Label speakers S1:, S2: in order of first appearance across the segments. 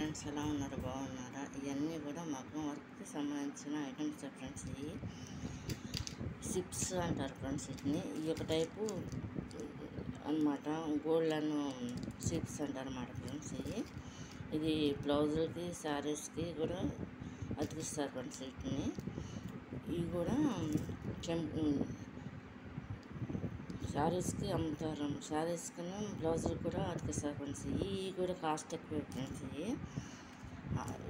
S1: Friends, ఎలా ఉన్నారు? బాగున్నారా? ఇవన్నీ కూడా మగ్గం వర్క్కి సంబంధించిన ఐటమ్స్ ఫ్రెండ్స్. ఇవి సిప్స్ అంటారు ఫ్రెండ్స్. వీటిని ఈ యొక్క టైపు అనమాట గోల్డెన్ సిప్స్ అంటారు అన్నమాట ఫ్రెండ్స్. ఇది బ్లౌజులకి శారీస్కి కూడా అతికిస్తారు ఫ్రెండ్స్. వీటిని ఇవి కూడా శారీస్కి అమ్ముతారు. శారీస్కి బ్లౌజులు కూడా అతికిస్తారు ఫ్రెండ్స్. ఇవి కూడా కాస్ట్ ఎక్కువ ఫ్రెండ్స్.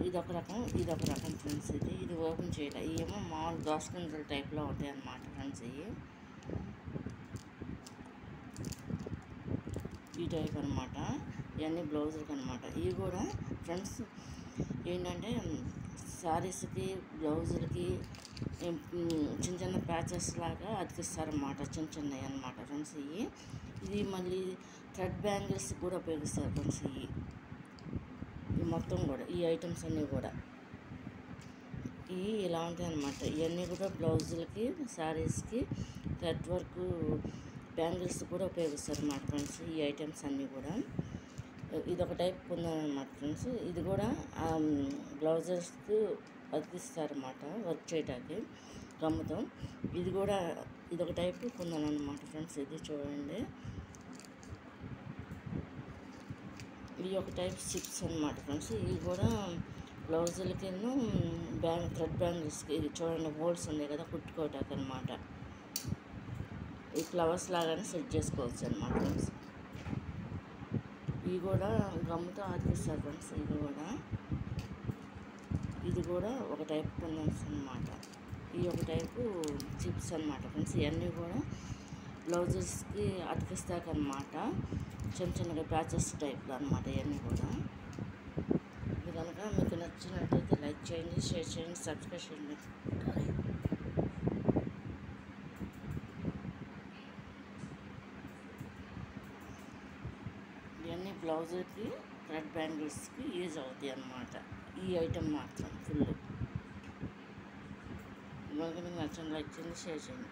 S1: ఇదొక రకం ఫ్రెండ్స్. ఇది ఓపెన్ చేయడం. ఇవేమో మామూలు దోసగింజల టైప్లో ఉంటాయి అన్నమాట ఫ్రెండ్స్. ఈ టైప్ అనమాట. ఇవన్నీ బ్లౌజులకి అనమాట. ఇవి కూడా ఫ్రెండ్స్ ఏంటంటే శారీస్కి బ్లౌజులకి చిన్న చిన్న ప్యాచెస్ లాగా అతికిస్తారన్నమాట. చిన్నవి అన్నమాట ఫ్రెండ్స్. ఇది మళ్ళీ థ్రెడ్ బ్యాంగిల్స్ కూడా ఉపయోగిస్తారు ఫ్రెండ్స్. ఇవి మొత్తం కూడా ఈ ఐటమ్స్ అన్నీ కూడా ఇవి ఇలా ఉంటాయి అన్నమాట. ఇవన్నీ కూడా బ్లౌజులకి శారీస్కి థ్రెడ్ వర్క్ బ్యాంగిల్స్ కూడా ఉపయోగిస్తారు అన్నమాట ఫ్రెండ్స్. ఈ ఐటమ్స్ అన్నీ కూడా ఇదొక టైప్ పొందాలన్నమాట ఫ్రెండ్స్. ఇది కూడా బ్లౌజెస్కి అతికిస్తారన్నమాట వర్క్ చేయడానికి గమ్ముతో. ఇది కూడా ఇదొక టైప్ పొందాలన్నమాట ఫ్రెండ్స్. ఇది చూడండి, ఇది ఒక టైప్ సిప్స్ అన్నమాట ఫ్రెండ్స్. ఇవి కూడా బ్లౌజులకి థ్రెడ్ బ్యాంగిల్స్కి ఇది చూడండి, హోల్స్ ఉన్నాయి కదా కుట్టుకోవటానికి అనమాట. ఈ ఫ్లవర్స్ లాగానే సెట్ చేసుకోవచ్చు అన్నమాట ఫ్రెండ్స్. ఇవి కూడా గమ్ముతో అతికిస్తారు ఫ్రెండ్స్. ఇది కూడా ఒక టైప్ పొందన్స్ అనమాట. ఈ ఒక టైపు చిప్స్ అనమాట ఫ్రెండ్స్. ఇవన్నీ కూడా బ్లౌజెస్కి అతికిస్తాకన్నమాట. చిన్న చిన్నగా ప్యాచెస్ టైప్లో అనమాట. ఇవన్నీ కూడా ఇది కనుక మీకు నచ్చినట్టయితే లైక్ చేయండి, షేర్ చేయండి, సబ్స్క్రైబ్ చేయండి. ఇవన్నీ బ్లౌజులకి థ్రెడ్ బ్యాంగిల్స్కి యూజ్ అవుతాయి అన్నమాట. ఈ ఐటమ్ మాత్రం ఫుల్. మీకు నచ్చిన లైక్ చేయండి, షేర్ చేయండి.